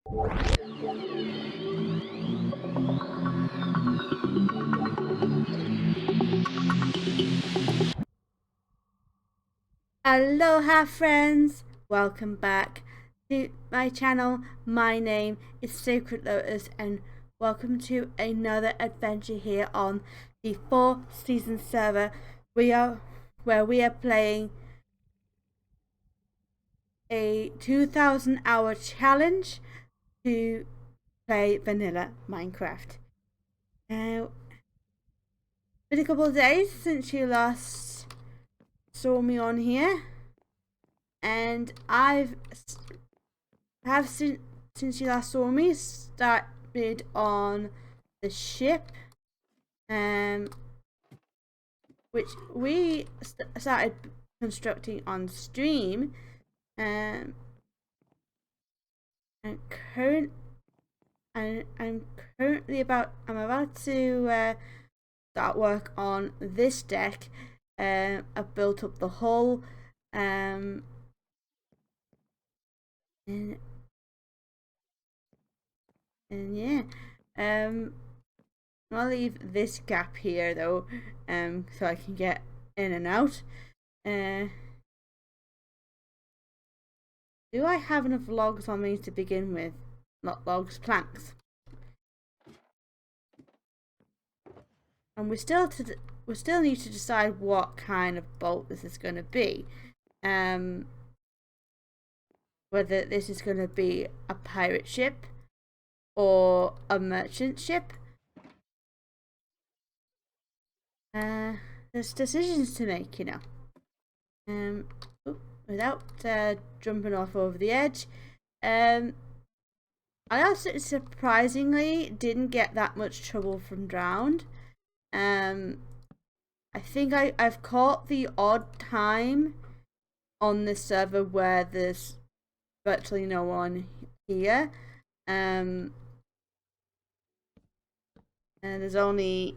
Aloha friends, welcome back to my channel. My name is Sacred Lotus and welcome to another adventure here on the 4-season server where we are playing a 2,000-hour challenge to play vanilla Minecraft. Now, it's been a couple of days since you last saw me on here, and since you last saw me started on the ship, which we started constructing on stream, and I'm about to start work on this deck. I've built up the hull, and yeah, I'll leave this gap here though, so I can get in and out. Do I have enough logs on me to begin with? Not logs, planks. And we still need to decide what kind of boat this is going to be. Whether this is going to be a pirate ship or a merchant ship. There's decisions to make, you know. Without jumping off over the edge. I also surprisingly didn't get that much trouble from drowned. I think I've caught the odd time on this server where there's virtually no one here. And there's only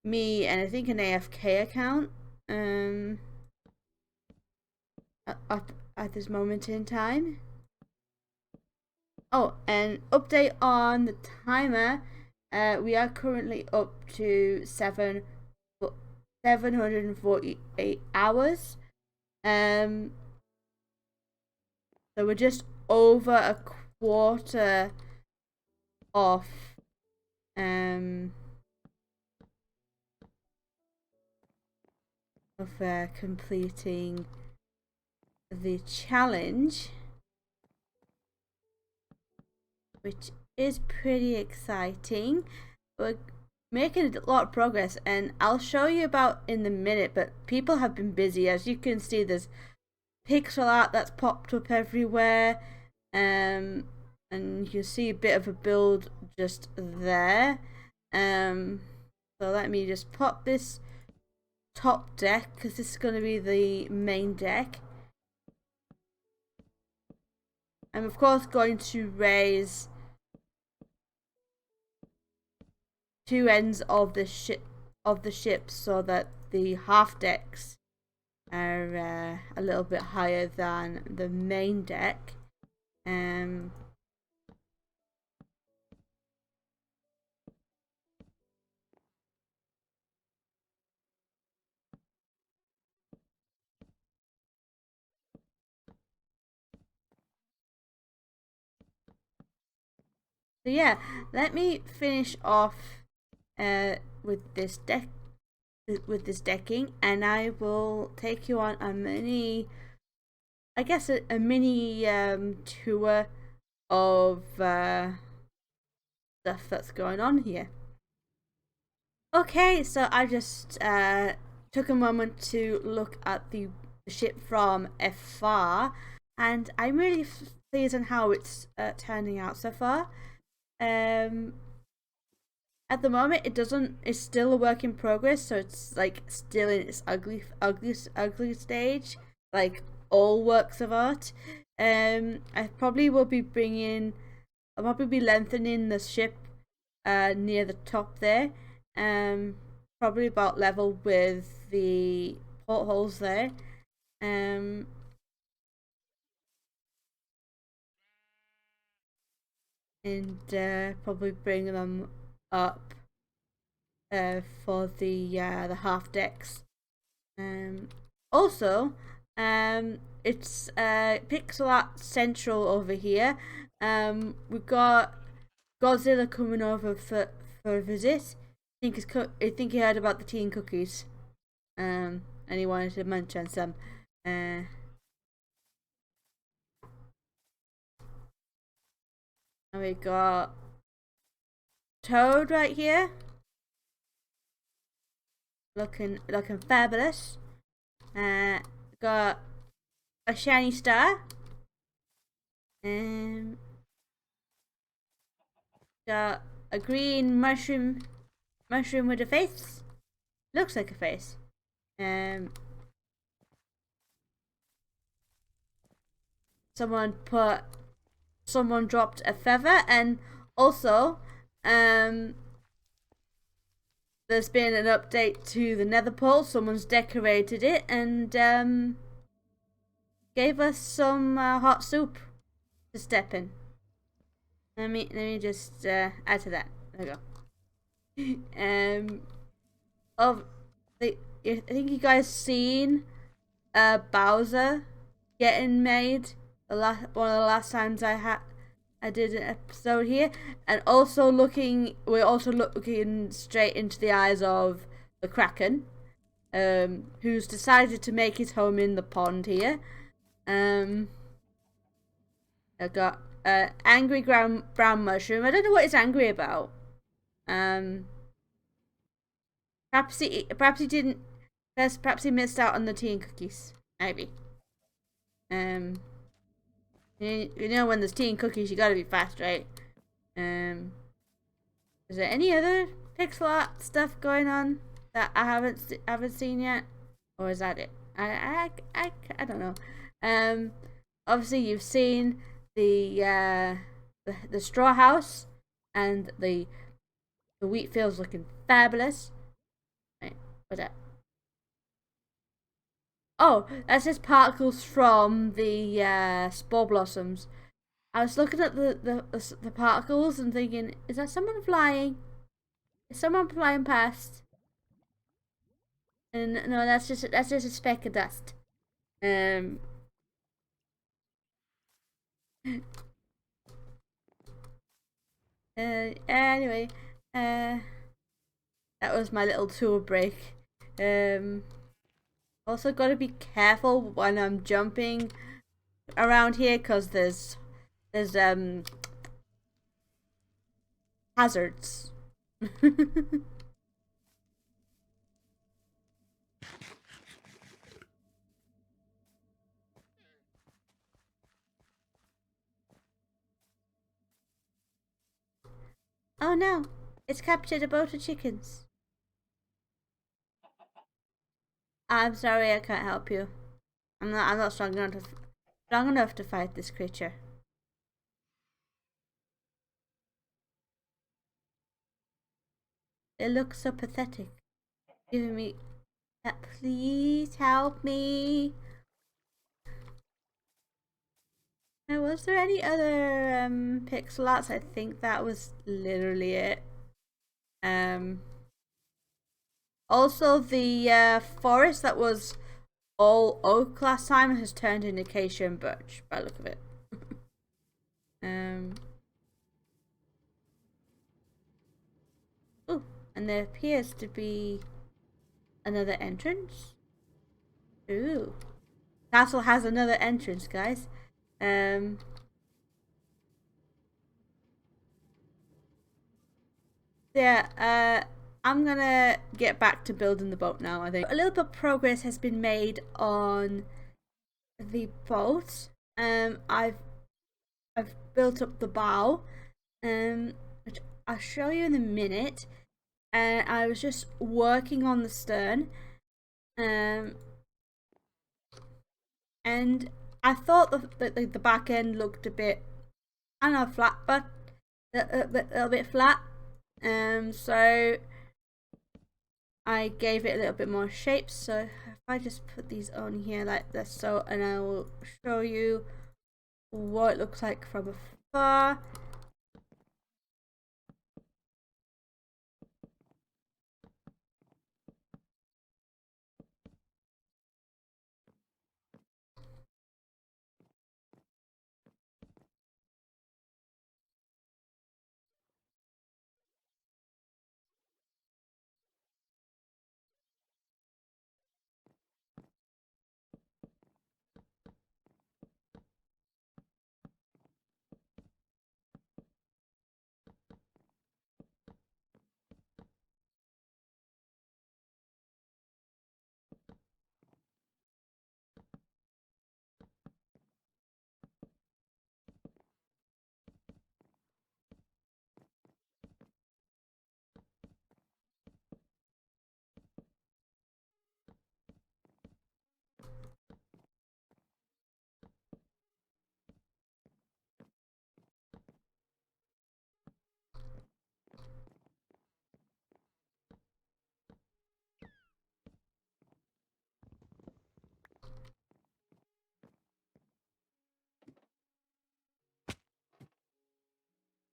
me and I think an AFK account at this moment in time. Oh, and update on the timer. We are currently up to 748 hours. So we're just over a quarter off of completing the challenge, which is pretty exciting. We're making a lot of progress, and I'll show you about in a minute, but people have been busy. As you can see, there's pixel art that's popped up everywhere, and you can see a bit of a build just there. So let me just pop this top deck, because this is going to be the main deck. I'm of course going to raise two ends of the ship so that the half decks are a little bit higher than the main deck. So yeah, let me finish off with this decking, and I will take you on a mini, I guess a mini tour of stuff that's going on here. Okay, so I just took a moment to look at the ship from afar, and I'm really pleased on how it's turning out so far. At the moment, it's still a work in progress, so it's like still in its ugly stage, like all works of art. I probably will be I'll probably be lengthening the ship near the top there, probably about level with the portholes there. and probably bring them up for the half decks. Also, it's pixel art central over here. We've got Godzilla coming over for a visit. I think he heard about the tea and cookies. And he wanted to munch on some. And we got Toad right here, looking fabulous. Got a shiny star. And got a green mushroom with a face. Looks like a face. Someone dropped a feather, and also there's been an update to the nether pole. Someone's decorated it and gave us some hot soup to step in. Let me just add to that. There we go. I think you guys seen Bowser getting made one of the last times I did an episode here, and we're also looking straight into the eyes of the Kraken, who's decided to make his home in the pond here. I got angry brown mushroom. I don't know what he's angry about. Perhaps he didn't. Perhaps he missed out on the tea and cookies. Maybe. You know, when there's tea and cookies, you gotta be fast, right? Is there any other pixel art stuff going on that I haven't seen yet, or is that it? I don't know. Obviously you've seen the straw house and the wheat fields looking fabulous. Right, what's that? Oh, that's just particles from the spore blossoms. I was looking at the particles and thinking, is that someone flying? Is someone flying past? And no, that's just a speck of dust. Anyway, that was my little tour break. Also got to be careful when I'm jumping around here, because there's hazards. Oh no, it's captured a boat of chickens. I'm sorry, I can't help you. I'm not strong enough to fight this creature. It looks so pathetic. Giving me please help me. Now, was there any other pixel arts? I think that was literally it. Also, the forest that was all oak last time has turned into acacia and birch by the look of it. Oh, and there appears to be another entrance. Ooh, castle has another entrance, guys. Yeah. I'm gonna get back to building the boat now. I think a little bit of progress has been made on the boat. I've built up the bow, which I'll show you in a minute. And I was just working on the stern, and I thought the back end looked a bit, I don't know, flat, but a little bit flat. So I gave it a little bit more shape. So if I just put these on here like this, so, and I will show you what it looks like from afar.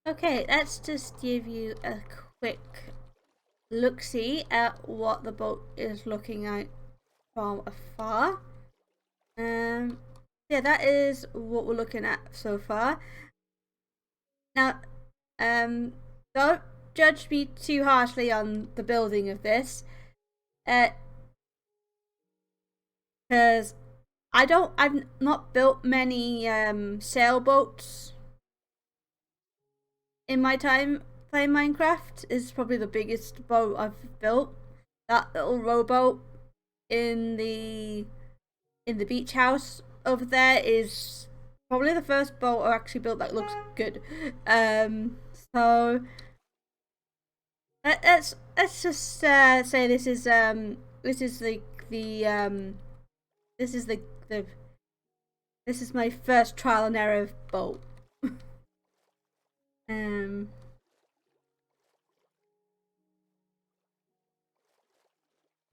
Okay, let's just give you a quick look-see at what the boat is looking at from afar. Yeah, that is what we're looking at so far. Now, don't judge me too harshly on the building of this, because I've not built many sailboats in my time playing Minecraft. Is probably the biggest boat I've built. That little rowboat in the beach house over there is probably the first boat I actually built that looks good. So let's just say this is this is the this is my first trial and error boat. um,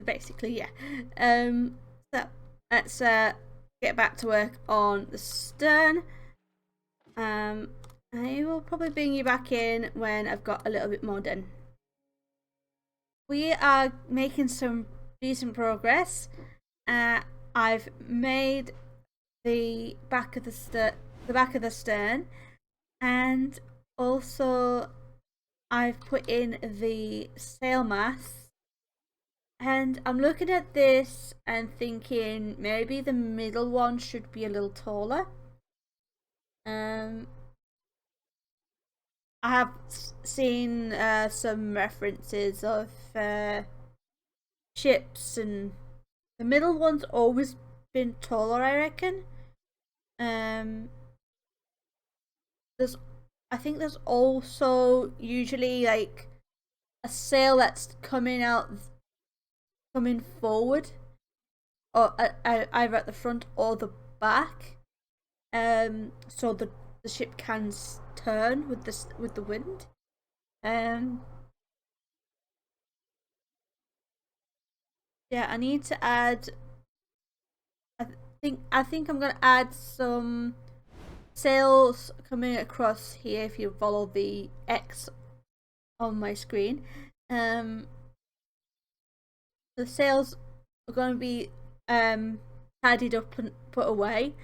Basically, yeah. So let's get back to work on the stern. I will probably bring you back in when I've got a little bit more done. We are making some decent progress. I've made the back of the stern, and also I've put in the sail mast. And I'm looking at this and thinking maybe the middle one should be a little taller. I have seen some references of ships, and the middle one's always been taller, I reckon. Um, there's, I think there's also usually like a sail that's coming forward, or either at the front or the back. So the ship can turn with the wind. Um, yeah, I need to add. I think I'm gonna add some sails coming across here. If you follow the X on my screen, the sails are going to be tidied up and put away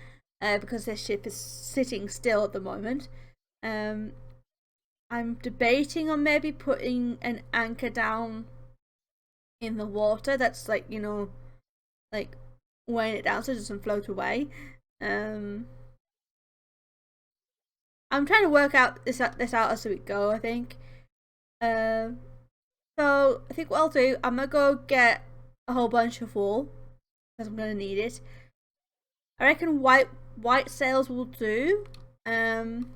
because this ship is sitting still at the moment. I'm debating on maybe putting an anchor down in the water that's like, like weighing it down so it doesn't float away. I'm trying to work out this out as we go, I think. So I think what I'll do, I'm gonna go get a whole bunch of wool because I'm gonna need it. I reckon white sails will do. And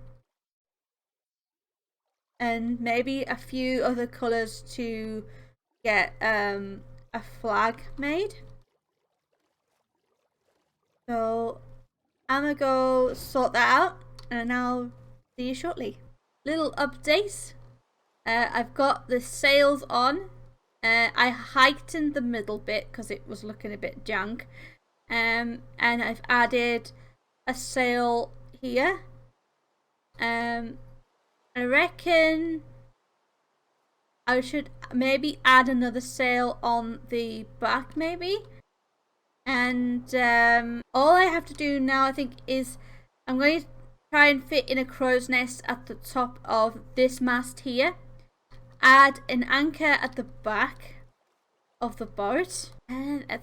maybe a few other colours to get a flag made. So I'm gonna go sort that out, and I'll see you shortly. Little update. I've got the sails on. I heightened the middle bit because it was looking a bit jank. And I've added a sail here. I reckon I should maybe add another sail on the back, maybe. And all I have to do now, I think, is I'm going to try and fit in a crow's nest at the top of this mast here. Add an anchor at the back of the boat, and I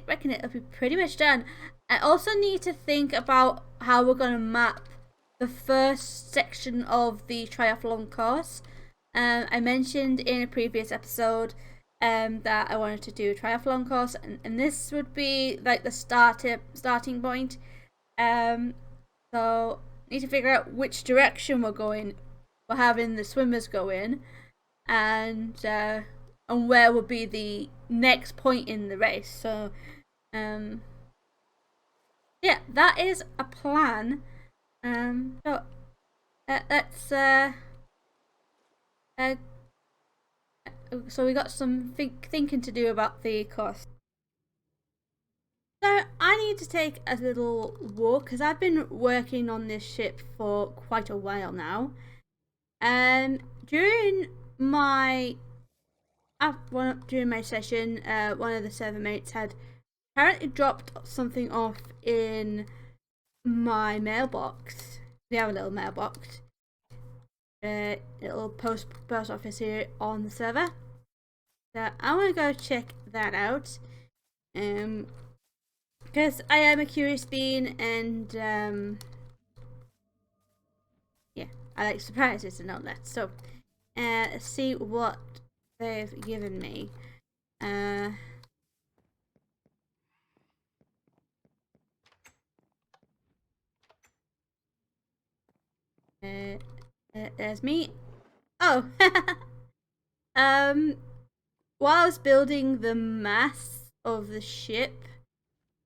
reckon it'll be pretty much done. I also need to think about how we're going to map the first section of the triathlon course. I mentioned in a previous episode that I wanted to do a triathlon course, and this would be like the starting point. So need to figure out which direction we're having the swimmers go in, and where would be the next point in the race. So yeah, that is a plan. So let's so we got some thinking to do about the cost. So I need to take a little walk because I've been working on this ship for quite a while now. During my during my session, one of the server mates had apparently dropped something off in my mailbox. We have a little mailbox, little post office here on the server. So I want to go check that out. Because I am a curious being, and yeah, I like surprises and all that. So let's see what they've given me. There's me. Oh, while I was building the mast of the ship,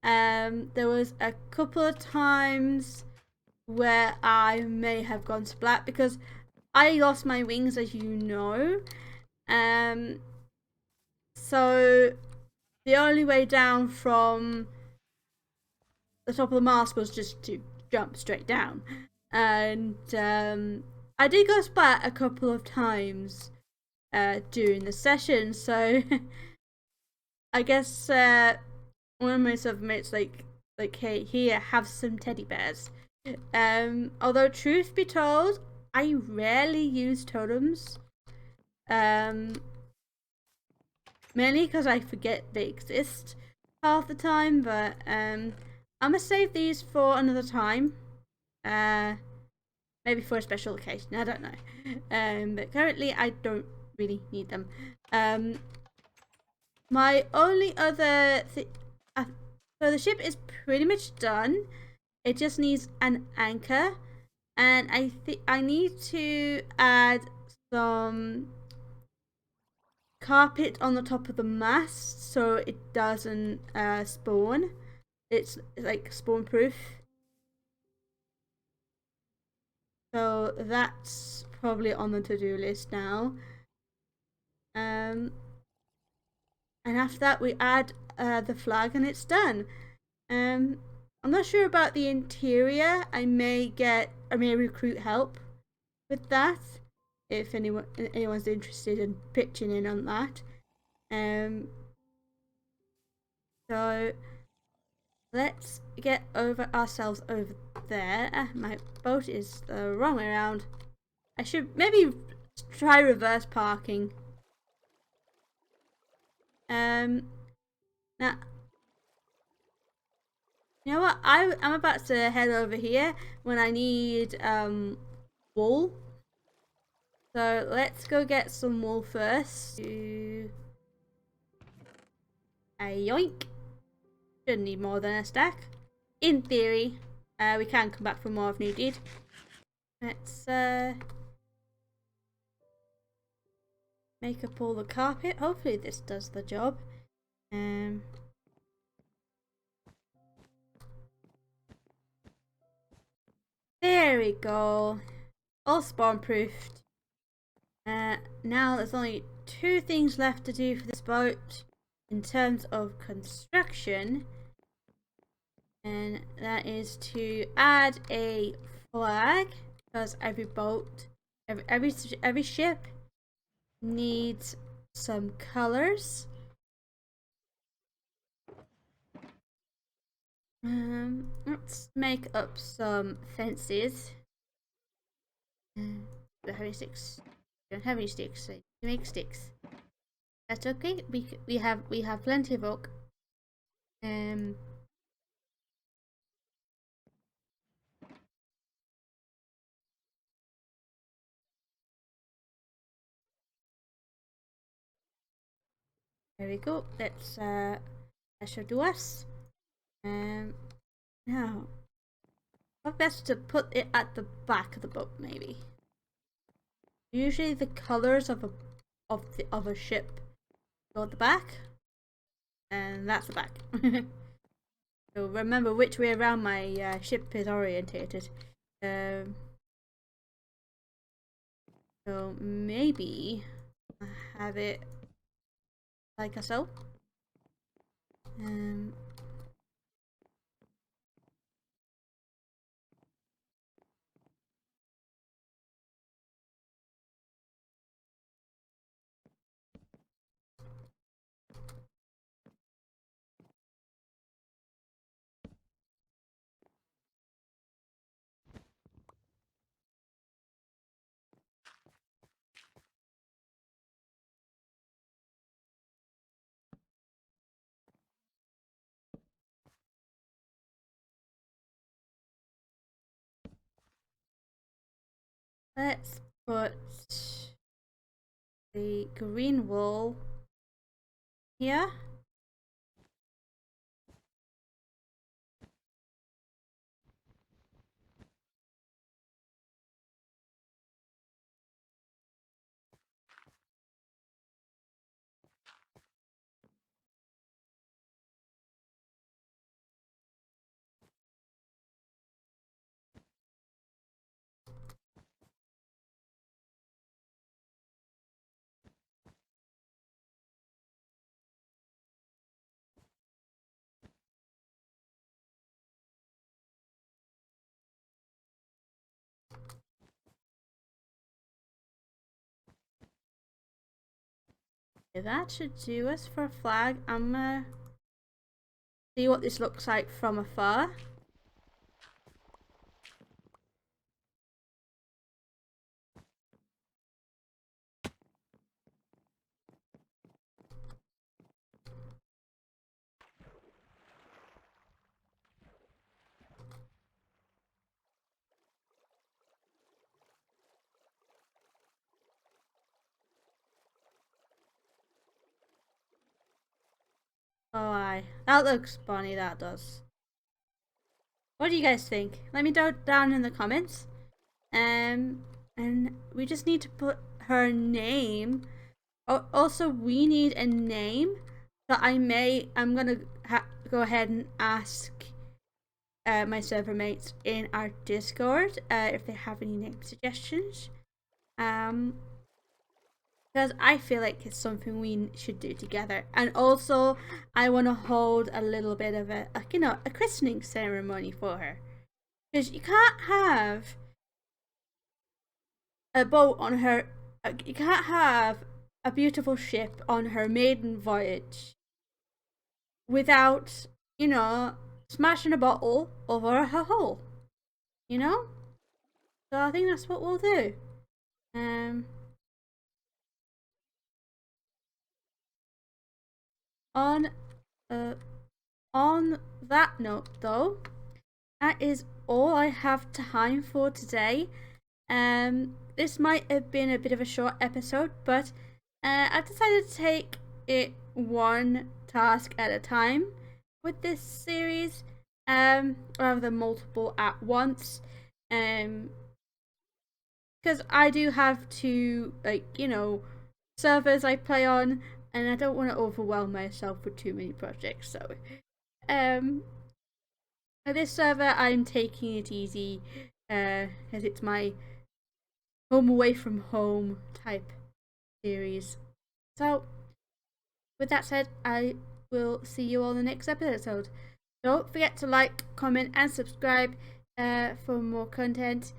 there was a couple of times where I may have gone splat because I lost my wings, as you know. So the only way down from the top of the mast was just to jump straight down, and I did go splat a couple of times during the session. So I guess one of my submates like, hey, here, have some teddy bears. Although truth be told, I rarely use totems. Mainly because I forget they exist half the time, but I'm gonna save these for another time. Maybe for a special occasion, I don't know. But currently I don't really need them. My only other so the ship is pretty much done. It just needs an anchor, and I think I need to add some carpet on the top of the mast so it doesn't spawn. It's like spawn proof. So that's probably on the to-do list now. And after that we add the flag and it's done. I'm not sure about the interior. I may recruit help with that if anyone's interested in pitching in on that. So let's get ourselves over there. My boat is the wrong way around. I should maybe try reverse parking. Now, you know what? I'm about to head over here when I need wool. So let's go get some wool first. A yoink. Shouldn't need more than a stack. In theory, we can come back for more if needed. Let's make up all the carpet. Hopefully this does the job. There we go. All spawn proofed. Now there's only two things left to do for this boat in terms of construction, and that is to add a flag, because every boat, every ship needs some colors. Let's make up some fences. The heavy sticks. We don't have any sticks, so you make sticks. That's okay. We have plenty of oak. There we go. That should do us. Now, how best to put it at the back of the boat, maybe. Usually the colors of a ship go at the back, and that's the back. So remember which way around my ship is orientated. So maybe have it like so. let's put the green wool here. That should do us for a flag. I'm gonna see what this looks like from afar. Oh, aye. That looks funny, that does. What do you guys think? Let me know down in the comments. And we just need to put her name. Oh, also, we need a name. So I'm gonna go ahead and ask my server mates in our Discord if they have any name suggestions. Because I feel like it's something we should do together. And also, I want to hold a little bit of a christening ceremony for her. Because you can't have a boat on her, you can't have a beautiful ship on her maiden voyage without, smashing a bottle over her hull. So I think that's what we'll do. On on that note, though, that is all I have time for today. This might have been a bit of a short episode, but I've decided to take it one task at a time with this series, rather than multiple at once. Because I do have to, servers I play on, and I don't want to overwhelm myself with too many projects. So, at this server, I'm taking it easy, as it's my home away from home type series. So, with that said, I will see you all in the next episode. Don't forget to like, comment, and subscribe for more content.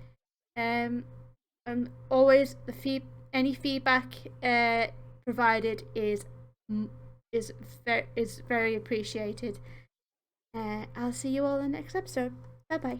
And always any feedback provided is very appreciated. I'll see you all in the next episode. Bye bye.